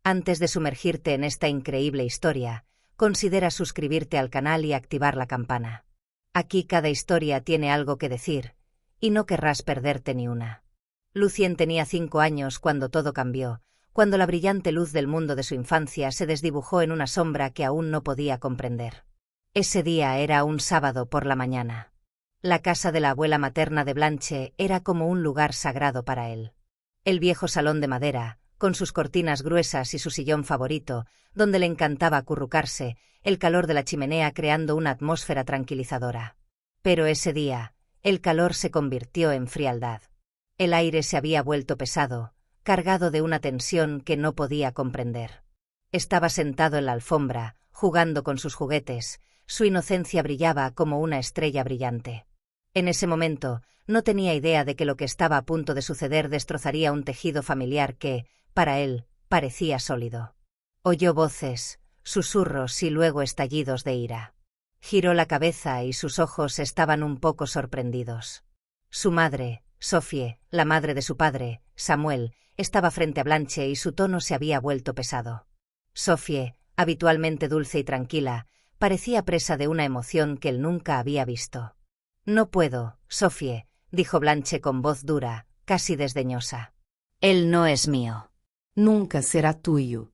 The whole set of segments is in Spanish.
Antes de sumergirte en esta increíble historia, considera suscribirte al canal y activar la campana. Aquí cada historia tiene algo que decir, y no querrás perderte ni una. Lucien tenía 5 años cuando todo cambió, cuando la brillante luz del mundo de su infancia se desdibujó en una sombra que aún no podía comprender. Ese día era un sábado por la mañana. La casa de la abuela materna de Blanche era como un lugar sagrado para él. El viejo salón de madera, con sus cortinas gruesas y su sillón favorito, donde le encantaba acurrucarse, el calor de la chimenea creando una atmósfera tranquilizadora. Pero ese día, el calor se convirtió en frialdad. El aire se había vuelto pesado, cargado de una tensión que no podía comprender. Estaba sentado en la alfombra, jugando con sus juguetes, su inocencia brillaba como una estrella brillante. En ese momento, no tenía idea de que lo que estaba a punto de suceder destrozaría un tejido familiar que, para él, parecía sólido. Oyó voces, susurros y luego estallidos de ira. Giró la cabeza y sus ojos estaban un poco sorprendidos. Su madre, Sophie, la madre de su padre, Samuel, estaba frente a Blanche y su tono se había vuelto pesado. Sophie, habitualmente dulce y tranquila, parecía presa de una emoción que él nunca había visto. «No puedo, Sophie», dijo Blanche con voz dura, casi desdeñosa. «Él no es mío. Nunca será tuyo».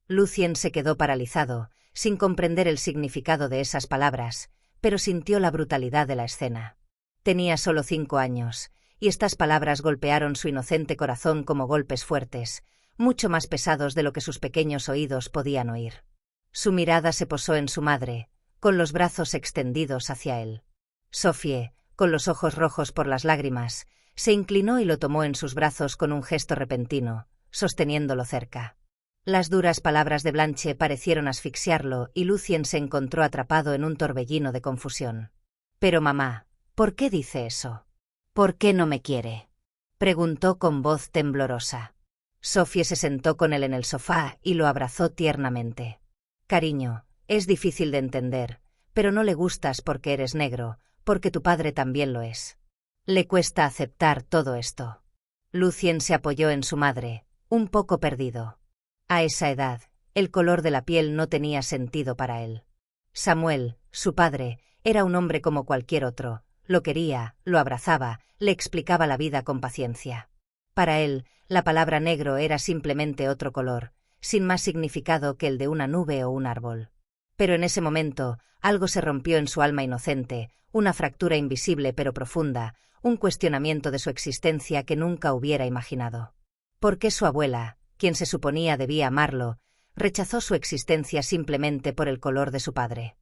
Lucien se quedó paralizado, sin comprender el significado de esas palabras, pero sintió la brutalidad de la escena. Tenía solo 5 años, y estas palabras golpearon su inocente corazón como golpes fuertes, mucho más pesados de lo que sus pequeños oídos podían oír. Su mirada se posó en su madre, con los brazos extendidos hacia él. Sophie, con los ojos rojos por las lágrimas, se inclinó y lo tomó en sus brazos con un gesto repentino, sosteniéndolo cerca. Las duras palabras de Blanche parecieron asfixiarlo y Lucien se encontró atrapado en un torbellino de confusión. «Pero mamá, ¿por qué dice eso? ¿Por qué no me quiere?», preguntó con voz temblorosa. Sophie se sentó con él en el sofá y lo abrazó tiernamente. «Cariño, es difícil de entender, pero no le gustas porque eres negro, porque tu padre también lo es. Le cuesta aceptar todo esto». Lucien se apoyó en su madre, un poco perdido. A esa edad, el color de la piel no tenía sentido para él. Samuel, su padre, era un hombre como cualquier otro, lo quería, lo abrazaba, le explicaba la vida con paciencia. Para él, la palabra negro era simplemente otro color, sin más significado que el de una nube o un árbol. Pero en ese momento, algo se rompió en su alma inocente, una fractura invisible pero profunda, un cuestionamiento de su existencia que nunca hubiera imaginado. ¿Por qué su abuela, quien se suponía debía amarlo, rechazó su existencia simplemente por el color de su padre?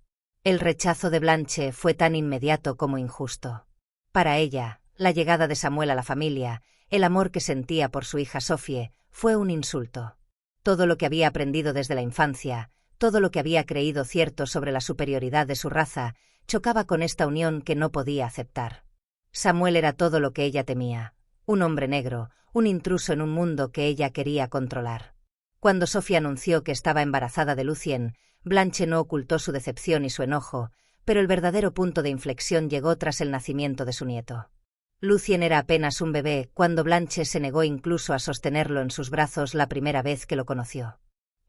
El rechazo de Blanche fue tan inmediato como injusto. Para ella, la llegada de Samuel a la familia, el amor que sentía por su hija Sophie, fue un insulto. Todo lo que había aprendido desde la infancia, todo lo que había creído cierto sobre la superioridad de su raza, chocaba con esta unión que no podía aceptar. Samuel era todo lo que ella temía, un hombre negro, un intruso en un mundo que ella quería controlar. Cuando Sophie anunció que estaba embarazada de Lucien, Blanche no ocultó su decepción y su enojo, pero el verdadero punto de inflexión llegó tras el nacimiento de su nieto. Lucien era apenas un bebé cuando Blanche se negó incluso a sostenerlo en sus brazos la primera vez que lo conoció.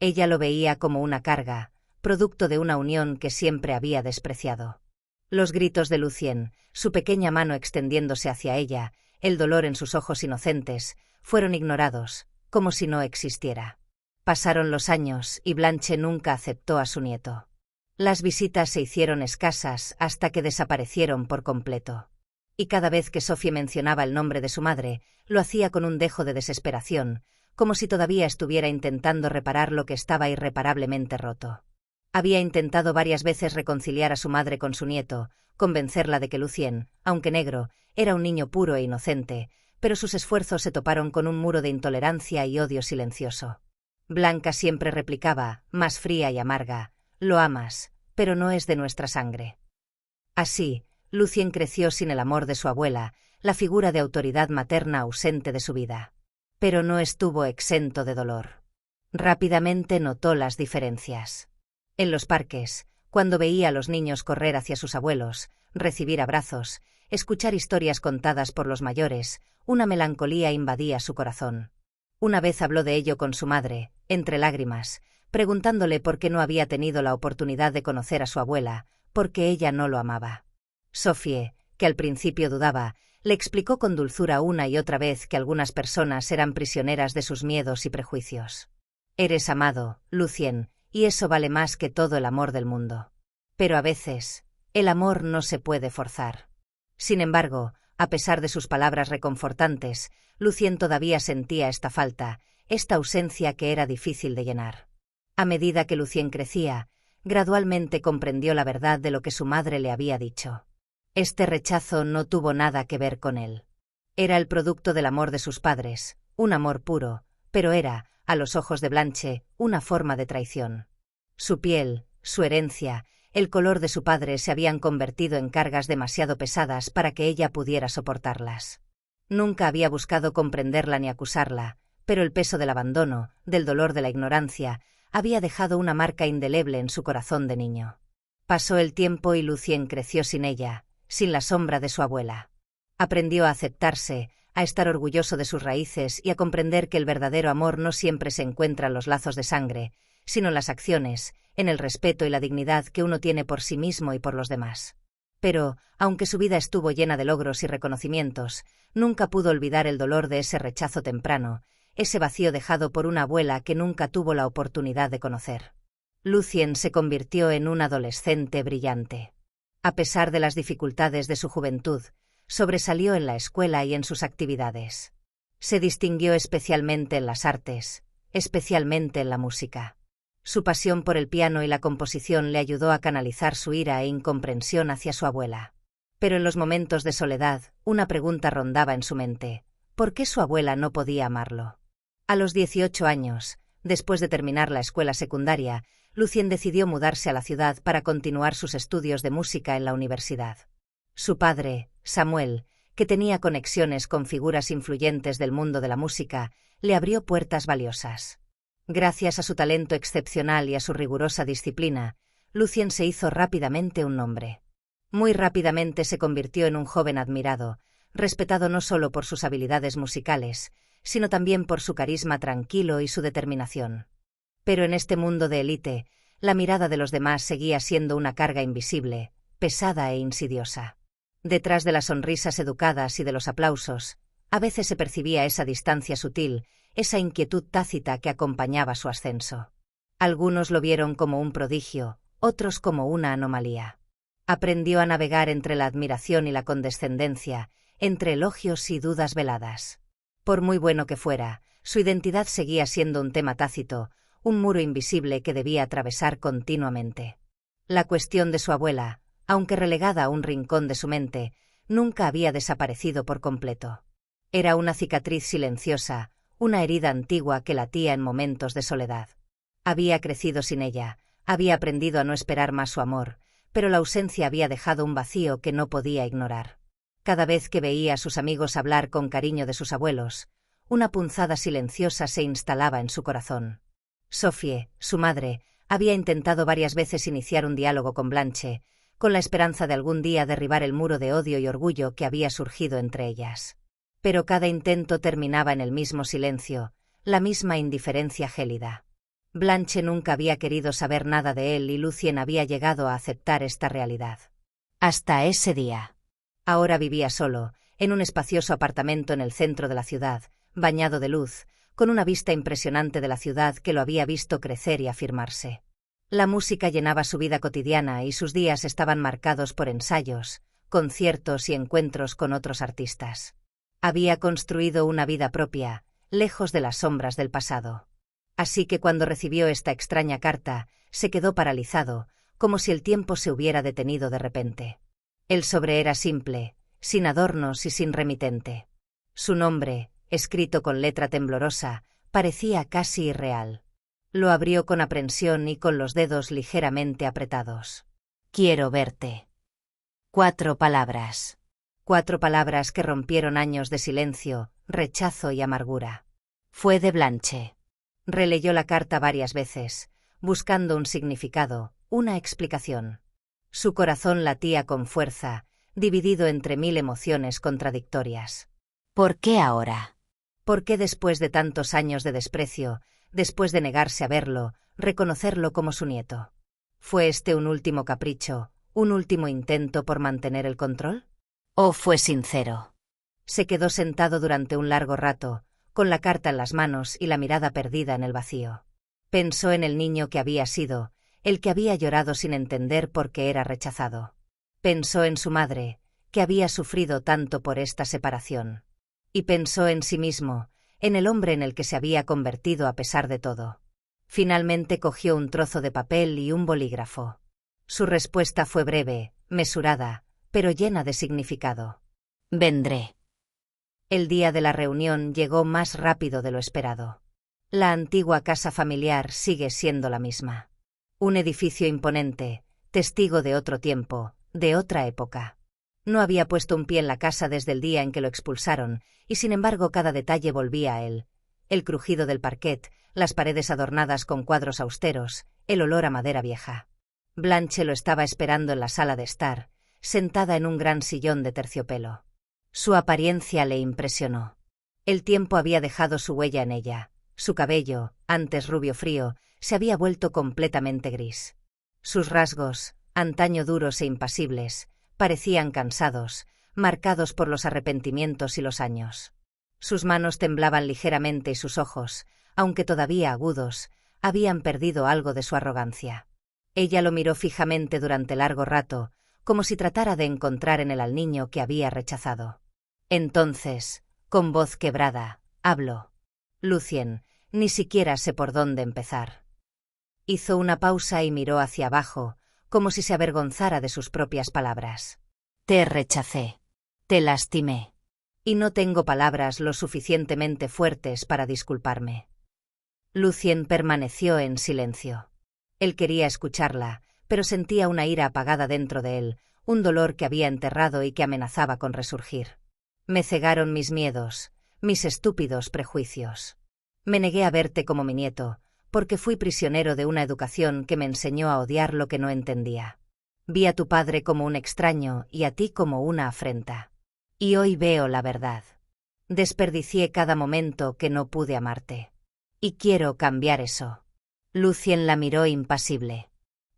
Ella lo veía como una carga, producto de una unión que siempre había despreciado. Los gritos de Lucien, su pequeña mano extendiéndose hacia ella, el dolor en sus ojos inocentes, fueron ignorados, como si no existiera. Pasaron los años y Blanche nunca aceptó a su nieto. Las visitas se hicieron escasas hasta que desaparecieron por completo. Y cada vez que Sophie mencionaba el nombre de su madre, lo hacía con un dejo de desesperación, como si todavía estuviera intentando reparar lo que estaba irreparablemente roto. Había intentado varias veces reconciliar a su madre con su nieto, convencerla de que Lucien, aunque negro, era un niño puro e inocente, pero sus esfuerzos se toparon con un muro de intolerancia y odio silencioso. Blanca siempre replicaba, más fría y amarga, «Lo amas, pero no es de nuestra sangre». Así, Lucien creció sin el amor de su abuela, la figura de autoridad materna ausente de su vida. Pero no estuvo exento de dolor. Rápidamente notó las diferencias. En los parques, cuando veía a los niños correr hacia sus abuelos, recibir abrazos, escuchar historias contadas por los mayores, una melancolía invadía su corazón. Una vez habló de ello con su madre, entre lágrimas, preguntándole por qué no había tenido la oportunidad de conocer a su abuela, porque ella no lo amaba. Sophie, que al principio dudaba, le explicó con dulzura una y otra vez que algunas personas eran prisioneras de sus miedos y prejuicios. Eres amado, Lucien, y eso vale más que todo el amor del mundo. Pero a veces, el amor no se puede forzar. Sin embargo, a pesar de sus palabras reconfortantes, Lucien todavía sentía esta falta, esta ausencia que era difícil de llenar. A medida que Lucien crecía, gradualmente comprendió la verdad de lo que su madre le había dicho. Este rechazo no tuvo nada que ver con él. Era el producto del amor de sus padres, un amor puro, pero era, a los ojos de Blanche, una forma de traición. Su piel, su herencia, el color de su padre se habían convertido en cargas demasiado pesadas para que ella pudiera soportarlas. Nunca había buscado comprenderla ni acusarla, pero el peso del abandono, del dolor de la ignorancia, había dejado una marca indeleble en su corazón de niño. Pasó el tiempo y Lucien creció sin ella, sin la sombra de su abuela. Aprendió a aceptarse, a estar orgulloso de sus raíces y a comprender que el verdadero amor no siempre se encuentra en los lazos de sangre, sino en las acciones, en el respeto y la dignidad que uno tiene por sí mismo y por los demás. Pero, aunque su vida estuvo llena de logros y reconocimientos, nunca pudo olvidar el dolor de ese rechazo temprano, ese vacío dejado por una abuela que nunca tuvo la oportunidad de conocer. Lucien se convirtió en un adolescente brillante. A pesar de las dificultades de su juventud, sobresalió en la escuela y en sus actividades. Se distinguió especialmente en las artes, especialmente en la música. Su pasión por el piano y la composición le ayudó a canalizar su ira e incomprensión hacia su abuela. Pero en los momentos de soledad, una pregunta rondaba en su mente: ¿por qué su abuela no podía amarlo? A los 18 años, después de terminar la escuela secundaria, Lucien decidió mudarse a la ciudad para continuar sus estudios de música en la universidad. Su padre, Samuel, que tenía conexiones con figuras influyentes del mundo de la música, le abrió puertas valiosas. Gracias a su talento excepcional y a su rigurosa disciplina, Lucien se hizo rápidamente un nombre. Muy rápidamente se convirtió en un joven admirado, respetado no solo por sus habilidades musicales, sino también por su carisma tranquilo y su determinación. Pero en este mundo de élite, la mirada de los demás seguía siendo una carga invisible, pesada e insidiosa. Detrás de las sonrisas educadas y de los aplausos, a veces se percibía esa distancia sutil, esa inquietud tácita que acompañaba su ascenso. Algunos lo vieron como un prodigio, otros como una anomalía. Aprendió a navegar entre la admiración y la condescendencia, entre elogios y dudas veladas. Por muy bueno que fuera, su identidad seguía siendo un tema tácito, un muro invisible que debía atravesar continuamente. La cuestión de su abuela, aunque relegada a un rincón de su mente, nunca había desaparecido por completo. Era una cicatriz silenciosa, una herida antigua que latía en momentos de soledad. Había crecido sin ella, había aprendido a no esperar más su amor, pero la ausencia había dejado un vacío que no podía ignorar. Cada vez que veía a sus amigos hablar con cariño de sus abuelos, una punzada silenciosa se instalaba en su corazón. Sophie, su madre, había intentado varias veces iniciar un diálogo con Blanche, con la esperanza de algún día derribar el muro de odio y orgullo que había surgido entre ellas. Pero cada intento terminaba en el mismo silencio, la misma indiferencia gélida. Blanche nunca había querido saber nada de él y Lucien había llegado a aceptar esta realidad. Hasta ese día. Ahora vivía solo, en un espacioso apartamento en el centro de la ciudad, bañado de luz, con una vista impresionante de la ciudad que lo había visto crecer y afirmarse. La música llenaba su vida cotidiana y sus días estaban marcados por ensayos, conciertos y encuentros con otros artistas. Había construido una vida propia, lejos de las sombras del pasado. Así que cuando recibió esta extraña carta, se quedó paralizado, como si el tiempo se hubiera detenido de repente. El sobre era simple, sin adornos y sin remitente. Su nombre, escrito con letra temblorosa, parecía casi irreal. Lo abrió con aprensión y con los dedos ligeramente apretados. Quiero verte. 4 palabras. 4 palabras que rompieron años de silencio, rechazo y amargura. Fue de Blanche. Releyó la carta varias veces, buscando un significado, una explicación. Su corazón latía con fuerza, dividido entre 1000 emociones contradictorias. ¿Por qué ahora? ¿Por qué después de tantos años de desprecio, después de negarse a verlo, reconocerlo como su nieto? ¿Fue este un último capricho, un último intento por mantener el control? ¿O fue sincero? Se quedó sentado durante un largo rato, con la carta en las manos y la mirada perdida en el vacío. Pensó en el niño que había sido, el que había llorado sin entender por qué era rechazado. Pensó en su madre, que había sufrido tanto por esta separación. Y pensó en sí mismo, en el hombre en el que se había convertido a pesar de todo. Finalmente cogió un trozo de papel y un bolígrafo. Su respuesta fue breve, mesurada, pero llena de significado. Vendré. El día de la reunión llegó más rápido de lo esperado. La antigua casa familiar sigue siendo la misma. Un edificio imponente, testigo de otro tiempo, de otra época. No había puesto un pie en la casa desde el día en que lo expulsaron, y sin embargo cada detalle volvía a él. El crujido del parquet, las paredes adornadas con cuadros austeros, el olor a madera vieja. Blanche lo estaba esperando en la sala de estar, sentada en un gran sillón de terciopelo. Su apariencia le impresionó. El tiempo había dejado su huella en ella. Su cabello, antes rubio frío, se había vuelto completamente gris. Sus rasgos, antaño duros e impasibles, parecían cansados, marcados por los arrepentimientos y los años. Sus manos temblaban ligeramente y sus ojos, aunque todavía agudos, habían perdido algo de su arrogancia. Ella lo miró fijamente durante largo rato, como si tratara de encontrar en él al niño que había rechazado. Entonces, con voz quebrada, habló. Lucien, ni siquiera sé por dónde empezar. Hizo una pausa y miró hacia abajo, como si se avergonzara de sus propias palabras. Te rechacé. Te lastimé. Y no tengo palabras lo suficientemente fuertes para disculparme. Lucien permaneció en silencio. Él quería escucharla, pero sentía una ira apagada dentro de él, un dolor que había enterrado y que amenazaba con resurgir. Me cegaron mis miedos, mis estúpidos prejuicios. Me negué a verte como mi nieto, porque fui prisionero de una educación que me enseñó a odiar lo que no entendía. Vi a tu padre como un extraño y a ti como una afrenta. Y hoy veo la verdad. Desperdicié cada momento que no pude amarte. Y quiero cambiar eso. Lucien la miró impasible.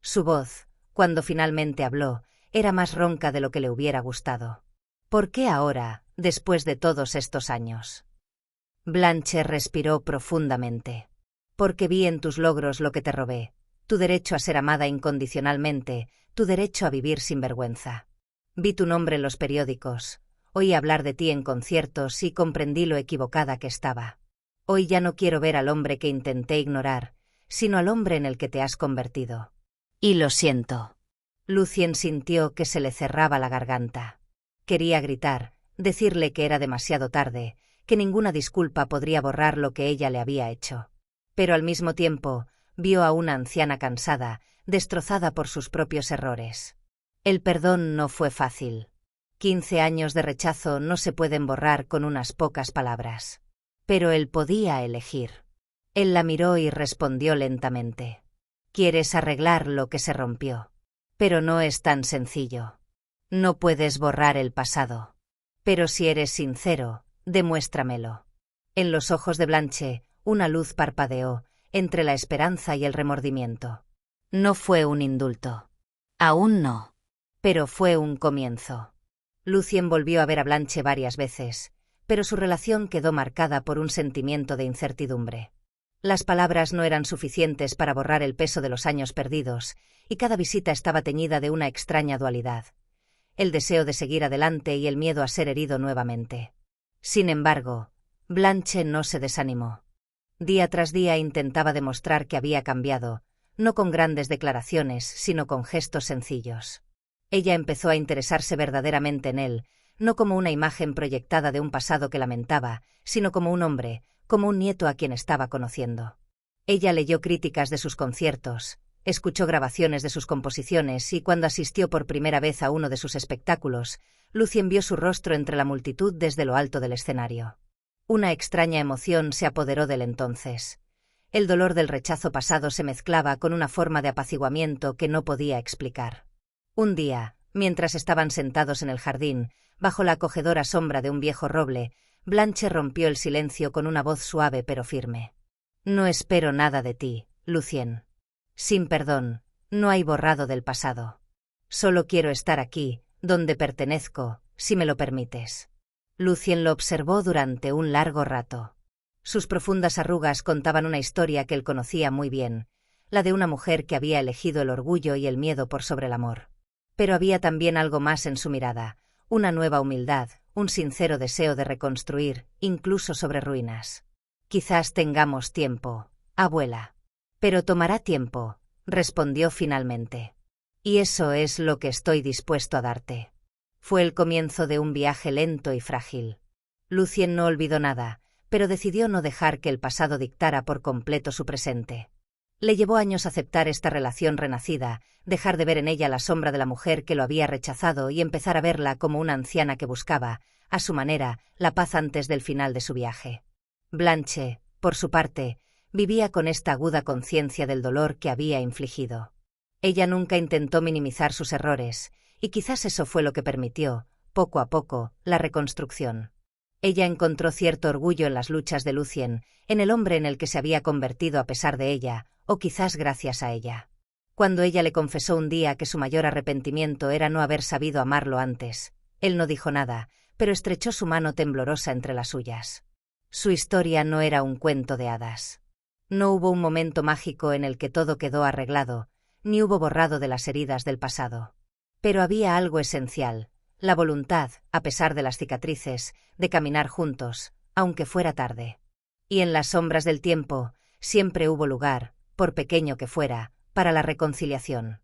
Su voz, cuando finalmente habló, era más ronca de lo que le hubiera gustado. ¿Por qué ahora, después de todos estos años? Blanche respiró profundamente. Porque vi en tus logros lo que te robé, tu derecho a ser amada incondicionalmente, tu derecho a vivir sin vergüenza. Vi tu nombre en los periódicos, oí hablar de ti en conciertos y comprendí lo equivocada que estaba. Hoy ya no quiero ver al hombre que intenté ignorar, sino al hombre en el que te has convertido. Y lo siento. Lucien sintió que se le cerraba la garganta. Quería gritar, decirle que era demasiado tarde, que ninguna disculpa podría borrar lo que ella le había hecho. Pero al mismo tiempo, vio a una anciana cansada, destrozada por sus propios errores. El perdón no fue fácil. 15 años de rechazo no se pueden borrar con unas pocas palabras. Pero él podía elegir. Él la miró y respondió lentamente. Quieres arreglar lo que se rompió. Pero no es tan sencillo. No puedes borrar el pasado. Pero si eres sincero, demuéstramelo. En los ojos de Blanche, una luz parpadeó, entre la esperanza y el remordimiento. No fue un indulto. Aún no. Pero fue un comienzo. Lucien volvió a ver a Blanche varias veces, pero su relación quedó marcada por un sentimiento de incertidumbre. Las palabras no eran suficientes para borrar el peso de los años perdidos, y cada visita estaba teñida de una extraña dualidad. El deseo de seguir adelante y el miedo a ser herido nuevamente. Sin embargo, Blanche no se desanimó. Día tras día intentaba demostrar que había cambiado, no con grandes declaraciones, sino con gestos sencillos. Ella empezó a interesarse verdaderamente en él, no como una imagen proyectada de un pasado que lamentaba, sino como un hombre, como un nieto a quien estaba conociendo. Ella leyó críticas de sus conciertos, escuchó grabaciones de sus composiciones y cuando asistió por primera vez a uno de sus espectáculos, Lucien vio su rostro entre la multitud desde lo alto del escenario. Una extraña emoción se apoderó de él entonces. El dolor del rechazo pasado se mezclaba con una forma de apaciguamiento que no podía explicar. Un día, mientras estaban sentados en el jardín, bajo la acogedora sombra de un viejo roble, Blanche rompió el silencio con una voz suave pero firme. No espero nada de ti, Lucien. Sin perdón, no hay borrado del pasado. Solo quiero estar aquí, donde pertenezco, si me lo permites. Lucien lo observó durante un largo rato. Sus profundas arrugas contaban una historia que él conocía muy bien, la de una mujer que había elegido el orgullo y el miedo por sobre el amor. Pero había también algo más en su mirada, una nueva humildad, un sincero deseo de reconstruir, incluso sobre ruinas. Quizás tengamos tiempo, abuela. Pero tomará tiempo, respondió finalmente. Y eso es lo que estoy dispuesto a darte. Fue el comienzo de un viaje lento y frágil. Lucien no olvidó nada, pero decidió no dejar que el pasado dictara por completo su presente. Le llevó años aceptar esta relación renacida, dejar de ver en ella la sombra de la mujer que lo había rechazado y empezar a verla como una anciana que buscaba, a su manera, la paz antes del final de su viaje. Blanche, por su parte, vivía con esta aguda conciencia del dolor que había infligido. Ella nunca intentó minimizar sus errores, y quizás eso fue lo que permitió, poco a poco, la reconstrucción. Ella encontró cierto orgullo en las luchas de Lucien, en el hombre en el que se había convertido a pesar de ella, o quizás gracias a ella. Cuando ella le confesó un día que su mayor arrepentimiento era no haber sabido amarlo antes, él no dijo nada, pero estrechó su mano temblorosa entre las suyas. Su historia no era un cuento de hadas. No hubo un momento mágico en el que todo quedó arreglado, ni hubo borrado de las heridas del pasado. Pero había algo esencial, la voluntad, a pesar de las cicatrices, de caminar juntos, aunque fuera tarde. Y en las sombras del tiempo, siempre hubo lugar, por pequeño que fuera, para la reconciliación.